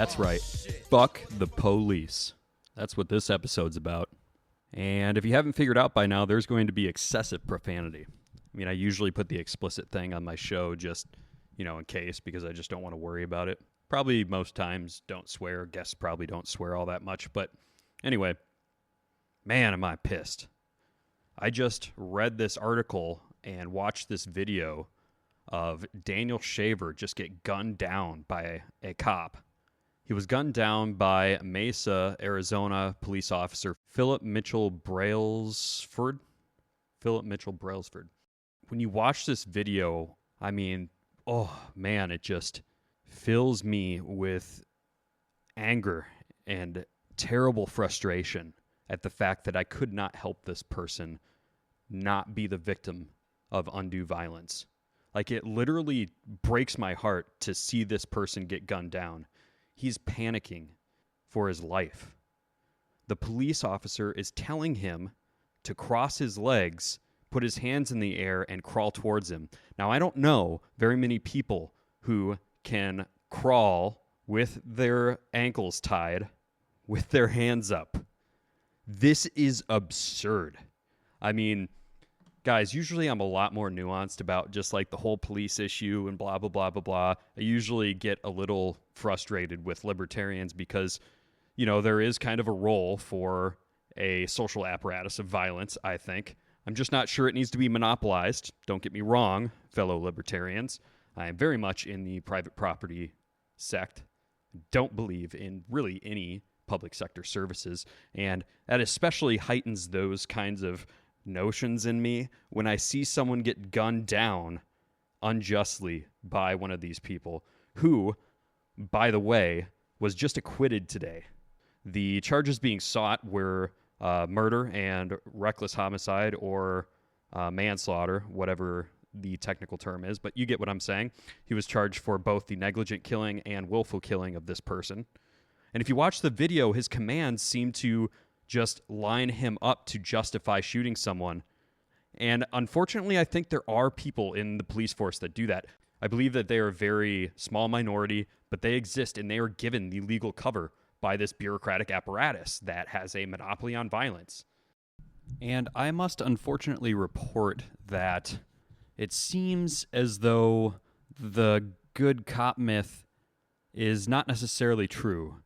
That's right. Fuck the police. That's what this episode's about. And if you haven't figured out by now, there's going to be excessive profanity. I mean, I usually put the explicit thing on my show just, in case, because I just don't want to worry about it. Probably most times don't swear. Guests probably don't swear all that much. But anyway, man, am I pissed. I just read this article and watched this video of Daniel Shaver just get gunned down by a cop. He was gunned down by Mesa, Arizona police officer Philip Mitchell Brailsford. When you watch this video, I mean, oh man, it just fills me with anger and terrible frustration at the fact that I could not help this person not be the victim of undue violence. Like, it literally breaks my heart to see this person get gunned down. He's panicking for his life. The police officer is telling him to cross his legs, put his hands in the air, and crawl towards him. Now, I don't know very many people who can crawl with their ankles tied, with their hands up. This is absurd. I mean, guys, usually I'm a lot more nuanced about just like the whole police issue and blah, blah, blah, blah, blah. I usually get a little frustrated with libertarians because, there is kind of a role for a social apparatus of violence, I think. I'm just not sure it needs to be monopolized. Don't get me wrong, fellow libertarians. I am very much in the private property sect. Don't believe in really any public sector services. And that especially heightens those kinds of notions in me when I see someone get gunned down unjustly by one of these people who, by the way, was just acquitted today. The charges being sought were murder and reckless homicide or manslaughter, whatever the technical term is, but you get what I'm saying. He was charged for both the negligent killing and willful killing of this person. And if you watch the video, his commands seem to just line him up to justify shooting someone. And unfortunately, I think there are people in the police force that do that. I believe that they are a very small minority, but they exist and they are given the legal cover by this bureaucratic apparatus that has a monopoly on violence. And I must unfortunately report that it seems as though the good cop myth is not necessarily true.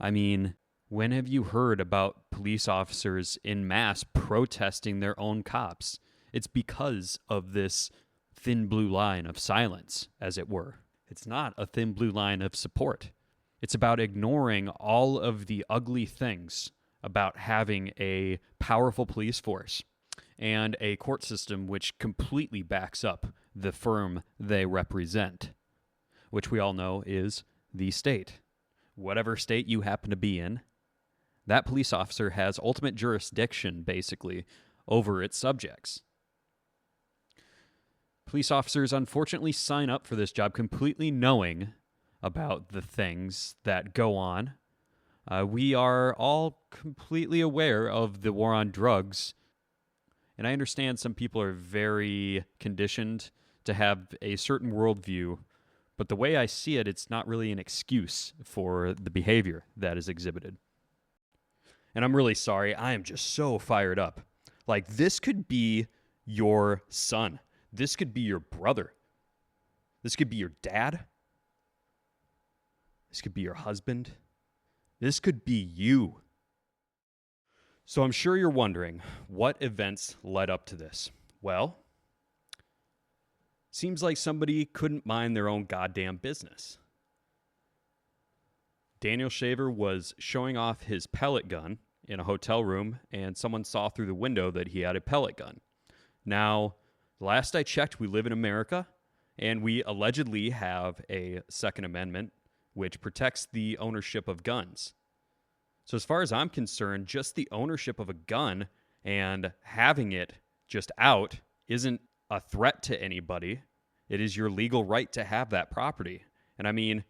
I mean, when have you heard about police officers en masse protesting their own cops? It's because of this thin blue line of silence, as it were. It's not a thin blue line of support. It's about ignoring all of the ugly things about having a powerful police force and a court system which completely backs up the firm they represent, which we all know is the state. Whatever state you happen to be in, that police officer has ultimate jurisdiction, basically, over its subjects. Police officers, unfortunately, sign up for this job completely knowing about the things that go on. We are all completely aware of the war on drugs, and I understand some people are very conditioned to have a certain worldview, but the way I see it, it's not really an excuse for the behavior that is exhibited. And I'm really sorry. I am just so fired up. Like, this could be your son. This could be your brother. This could be your dad. This could be your husband. This could be you. So I'm sure you're wondering, what events led up to this? Well, seems like somebody couldn't mind their own goddamn business. Daniel Shaver was showing off his pellet gun in a hotel room, and someone saw through the window that he had a pellet gun. Now, last I checked, we live in America, and we allegedly have a Second Amendment which protects the ownership of guns. So as far as I'm concerned, just the ownership of a gun and having it just out isn't a threat to anybody. It is your legal right to have that property. And I mean,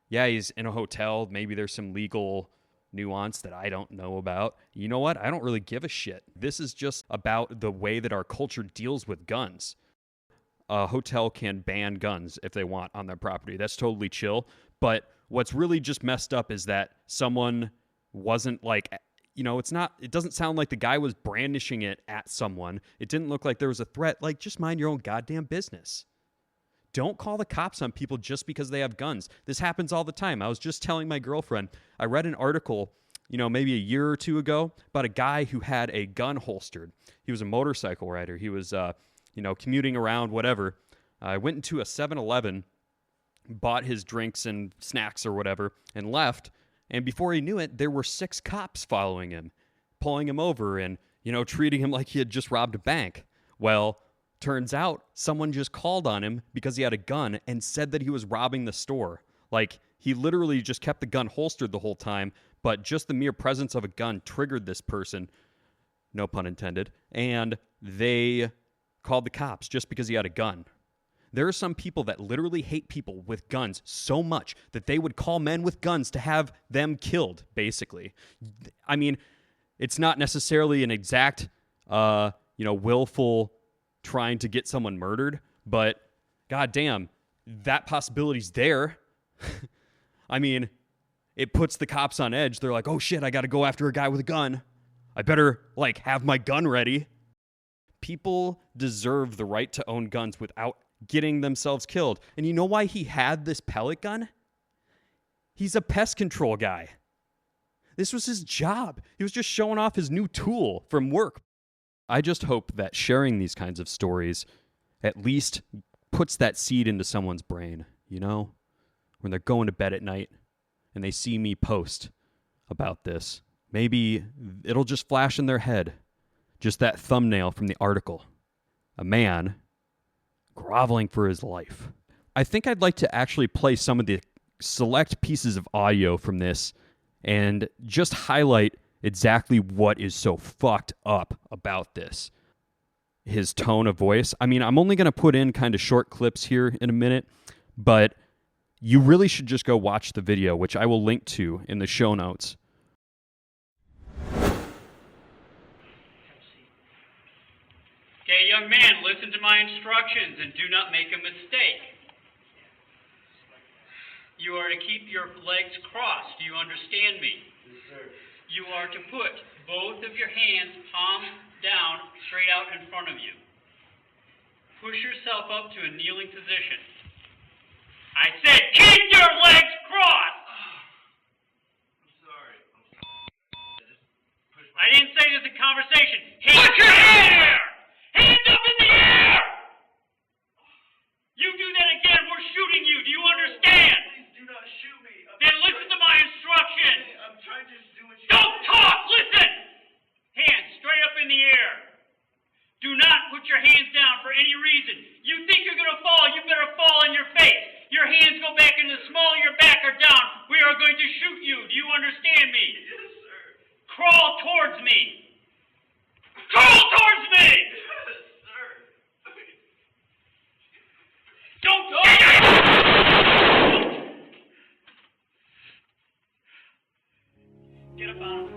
yeah, he's in a hotel. Maybe there's some legal nuance that I don't know about. You know what? I don't really give a shit. This is just about the way that our culture deals with guns. A hotel can ban guns if they want on their property. That's totally chill. But What's really just messed up is that someone wasn't like, it doesn't sound like the guy was brandishing it at someone. It didn't look like there was a threat. Like, just mind your own goddamn business. Don't call the cops on people just because they have guns. This happens all the time. I was just telling my girlfriend, I read an article, maybe a year or two ago about a guy who had a gun holstered. He was a motorcycle rider. He was, commuting around, whatever. I went into a 7-Eleven, bought his drinks and snacks or whatever, and left. And before he knew it, there were 6 cops following him, pulling him over and, treating him like he had just robbed a bank. Well, turns out someone just called on him because he had a gun and said that he was robbing the store. Like, he literally just kept the gun holstered the whole time, but just the mere presence of a gun triggered this person, no pun intended, and they called the cops just because he had a gun. There are some people that literally hate people with guns so much that they would call men with guns to have them killed, basically. I mean, it's not necessarily an exact, willful trying to get someone murdered, but goddamn, that possibility's there. I mean, it puts the cops on edge. They're like, oh shit, I got to go after a guy with a gun. I better, have my gun ready. People deserve the right to own guns without getting themselves killed. And you know why he had this pellet gun? He's a pest control guy. This was his job. He was just showing off his new tool from work. I just hope that sharing these kinds of stories at least puts that seed into someone's brain, when they're going to bed at night and they see me post about this. Maybe it'll just flash in their head, just that thumbnail from the article. A man groveling for his life. I think I'd like to actually play some of the select pieces of audio from this and just highlight exactly what is so fucked up about this. His tone of voice. I mean, I'm only going to put in kind of short clips here in a minute, but you really should just go watch the video, which I will link to in the show notes. Okay, young man, listen to my instructions and do not make a mistake. You are to keep your legs crossed. Do you understand me? Yes, sir. You are to put both of your hands palm down, straight out in front of you. Push yourself up to a kneeling position. I said keep your legs crossed! I'm sorry. I didn't say this in conversation. Put your hand! Hands up in the air! You do that again, we're shooting you. Do you understand? Please do not shoot me. Then listen to my instructions. I'm trying to just do what you Don't talk! Listen! Hands straight up in the air. Do not put your hands down for any reason. You think you're going to fall, you better fall on your face. Your hands go back in the small of your back or down. We are going to shoot you. Do you understand me? Yes, sir. Crawl towards me. Crawl towards me! Yes, sir. Don't talk! Get up on him.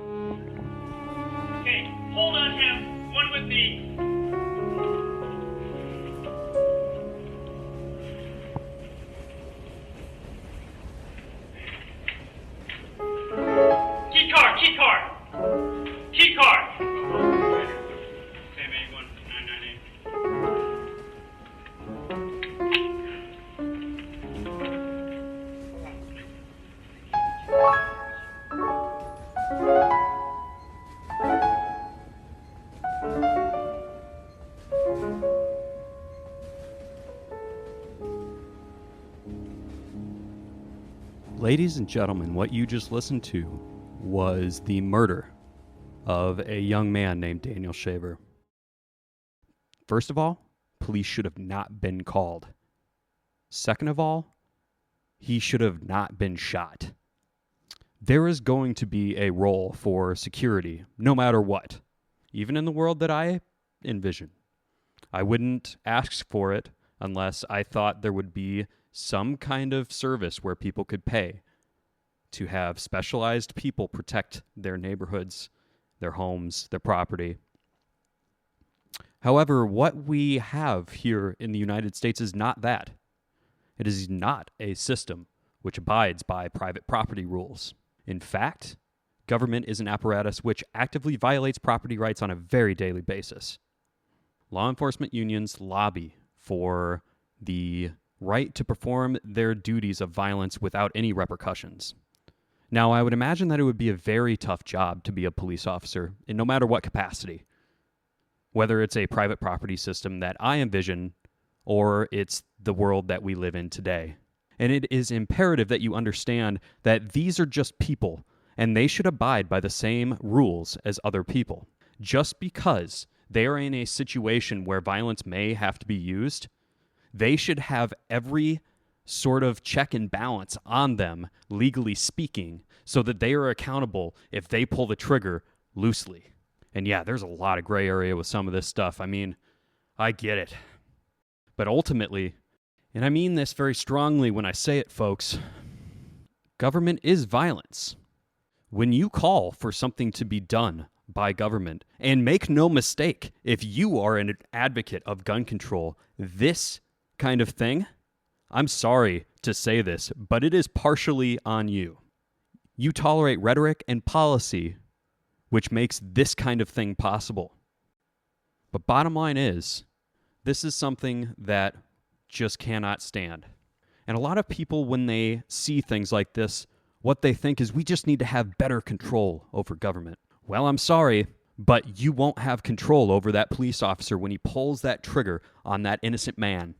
Okay, hold on him. One with me. Key card. Key card. Same 81998. Ladies and gentlemen, what you just listened to was the murder of a young man named Daniel Shaver. First of all, police should have not been called. Second of all, he should have not been shot. There is going to be a role for security, no matter what, even in the world that I envision. I wouldn't ask for it unless I thought there would be some kind of service where people could pay to have specialized people protect their neighborhoods, their homes, their property. However, what we have here in the United States is not that. It is not a system which abides by private property rules. In fact, government is an apparatus which actively violates property rights on a very daily basis. Law enforcement unions lobby for the right to perform their duties of violence without any repercussions. Now, I would imagine that it would be a very tough job to be a police officer, in no matter what capacity. Whether it's a private property system that I envision, or it's the world that we live in today. And it is imperative that you understand that these are just people, and they should abide by the same rules as other people. Just because they are in a situation where violence may have to be used, they should have every sort of check and balance on them, legally speaking, so that they are accountable if they pull the trigger loosely. And yeah, there's a lot of gray area with some of this stuff. I mean, I get it. But ultimately, and I mean this very strongly when I say it, folks, government is violence. When you call for something to be done by government, and make no mistake, if you are an advocate of gun control, this kind of thing, I'm sorry to say this, but it is partially on you. You tolerate rhetoric and policy which makes this kind of thing possible. But bottom line is, this is something that just cannot stand. And a lot of people, when they see things like this, what they think is we just need to have better control over government. Well, I'm sorry, but you won't have control over that police officer when he pulls that trigger on that innocent man.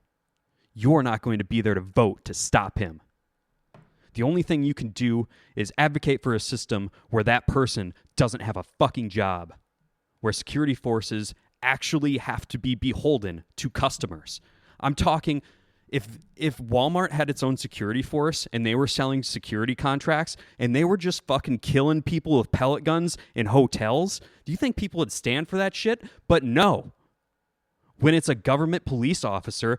You're not going to be there to vote to stop him. The only thing you can do is advocate for a system where that person doesn't have a fucking job, where security forces actually have to be beholden to customers. I'm talking, if Walmart had its own security force and they were selling security contracts and they were just fucking killing people with pellet guns in hotels, do you think people would stand for that shit? But no. When it's a government police officer,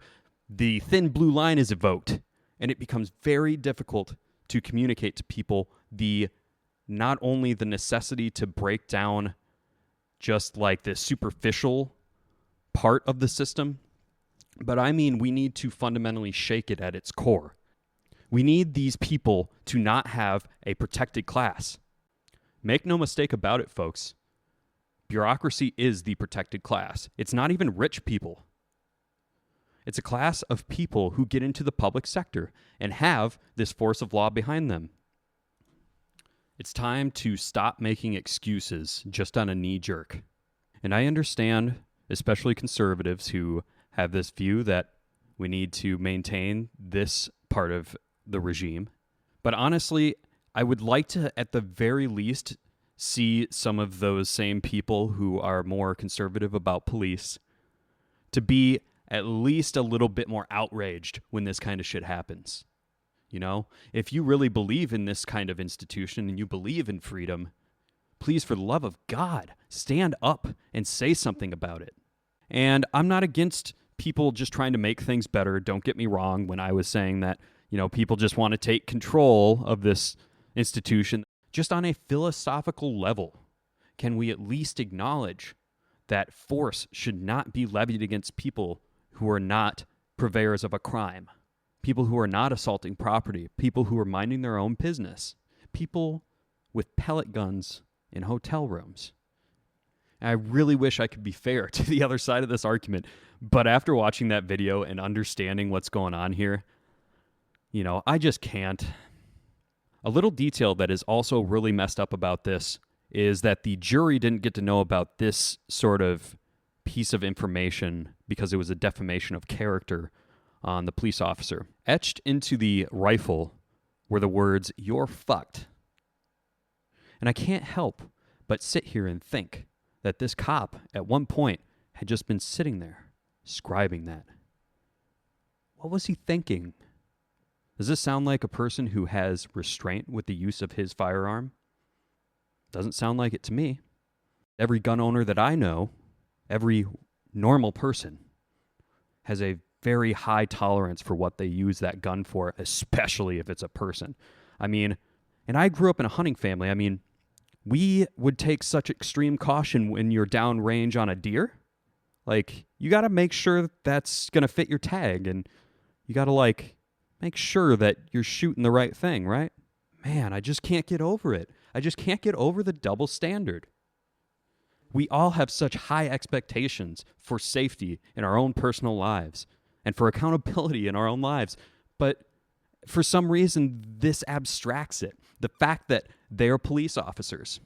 the thin blue line is evoked, and it becomes very difficult to communicate to people not only the necessity to break down just like the superficial part of the system, but I mean we need to fundamentally shake it at its core. We need these people to not have a protected class. Make no mistake about it, folks. Bureaucracy is the protected class. It's not even rich people. It's a class of people who get into the public sector and have this force of law behind them. It's time to stop making excuses just on a knee jerk. And I understand, especially conservatives who have this view that we need to maintain this part of the regime. But honestly, I would like to, at the very least, see some of those same people who are more conservative about police to be at least a little bit more outraged when this kind of shit happens. You know, if you really believe in this kind of institution and you believe in freedom, please, for the love of God, stand up and say something about it. And I'm not against people just trying to make things better. Don't get me wrong when I was saying that, you know, people just want to take control of this institution. Just on a philosophical level, can we at least acknowledge that force should not be levied against people who are not purveyors of a crime, people who are not assaulting property, people who are minding their own business, people with pellet guns in hotel rooms. And I really wish I could be fair to the other side of this argument, but after watching that video and understanding what's going on here, you know, I just can't. A little detail that is also really messed up about this is that the jury didn't get to know about this sort of piece of information because it was a defamation of character on the police officer. Etched into the rifle were the words, "You're fucked." And I can't help but sit here and think that this cop at one point had just been sitting there scribing that. What was he thinking? Does this sound like a person who has restraint with the use of his firearm? Doesn't sound like it to me. Every gun owner that I know, every normal person, has a very high tolerance for what they use that gun for, especially if it's a person. I mean, and I grew up in a hunting family. I mean, we would take such extreme caution when you're downrange on a deer. Like, you got to make sure that's going to fit your tag, and you got to, like, make sure that you're shooting the right thing, right? Man, I just can't get over it. I just can't get over the double standard. We all have such high expectations for safety in our own personal lives and for accountability in our own lives. But for some reason, this abstracts it. The fact that they're police officers.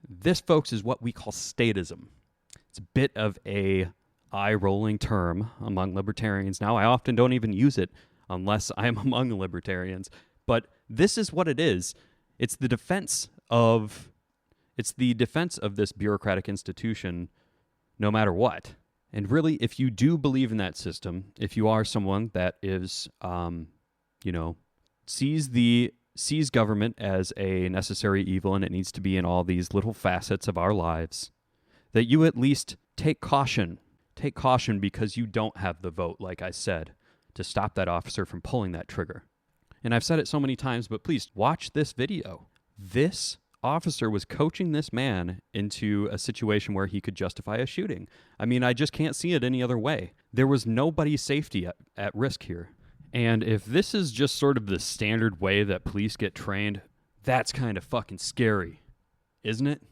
This, folks, is what we call statism. It's a bit of a eye-rolling term among libertarians. Now, I often don't even use it unless I'm among libertarians. But this is what it is. It's the defense of this bureaucratic institution no matter what. And really, if you do believe in that system, if you are someone that is, sees government as a necessary evil and it needs to be in all these little facets of our lives, that you at least take caution. Take caution because you don't have the vote, like I said, to stop that officer from pulling that trigger. And I've said it so many times, but please watch this video. This officer was coaching this man into a situation where he could justify a shooting. I mean, I just can't see it any other way. There was nobody's safety at risk here. And if this is just sort of the standard way that police get trained, that's kind of fucking scary, isn't it?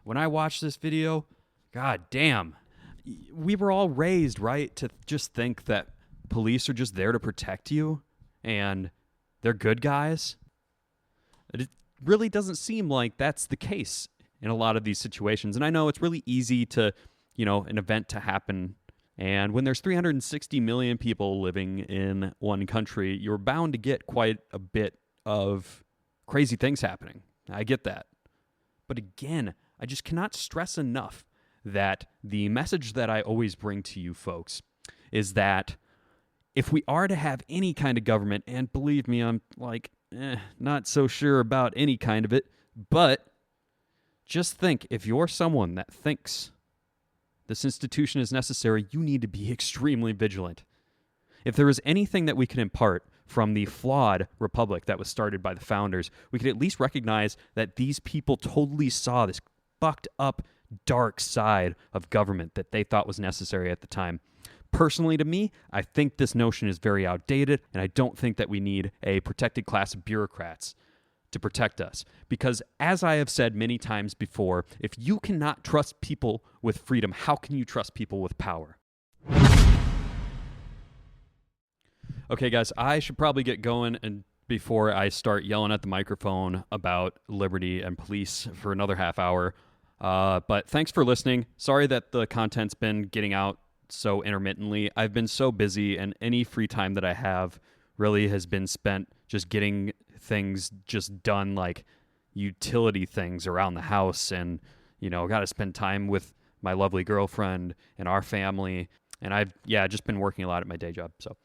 When I watched this video, god damn, we were all raised, right, to just think that police are just there to protect you and they're good guys. It really doesn't seem like that's the case in a lot of these situations. And I know it's really easy to, an event to happen. And when there's 360 million people living in one country, you're bound to get quite a bit of crazy things happening. I get that. But again, I just cannot stress enough that the message that I always bring to you folks is that if we are to have any kind of government, and believe me, I'm not so sure about any kind of it, but just think, if you're someone that thinks this institution is necessary, you need to be extremely vigilant. If there is anything that we can impart from the flawed republic that was started by the founders, we could at least recognize that these people totally saw this fucked up, dark side of government that they thought was necessary at the time. Personally, to me, I think this notion is very outdated, and I don't think that we need a protected class of bureaucrats to protect us. Because as I have said many times before, if you cannot trust people with freedom, how can you trust people with power? Okay, guys, I should probably get going and before I start yelling at the microphone about liberty and police for another half hour. But thanks for listening. Sorry that the content's been getting out so intermittently. I've been so busy, and any free time that I have really has been spent just getting things just done, like utility things around the house, and got to spend time with my lovely girlfriend and our family, and I've just been working a lot at my day job. So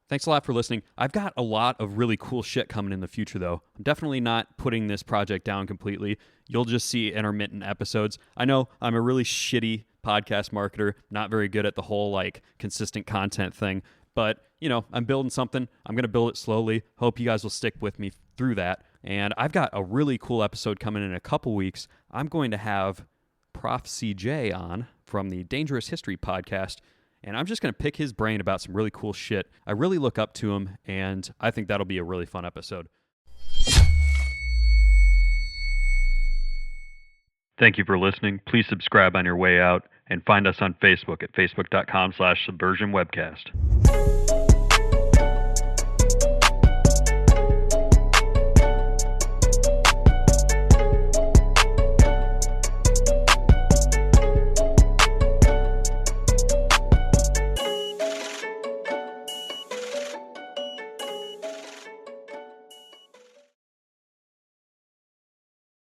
thanks a lot for listening. I've got a lot of really cool shit coming in the future, though. I'm definitely not putting this project down completely. You'll just see intermittent episodes. I know I'm a really shitty podcast marketer, not very good at the whole consistent content thing, but I'm building something. I'm going to build it slowly. Hope you guys will stick with me through that. And I've got a really cool episode coming in a couple weeks. I'm going to have Prof. CJ on from the Dangerous History podcast, and I'm just going to pick his brain about some really cool shit. I really look up to him, and I think that'll be a really fun episode. Thank you for listening. Please subscribe on your way out and find us on Facebook at facebook.com/subversionwebcast.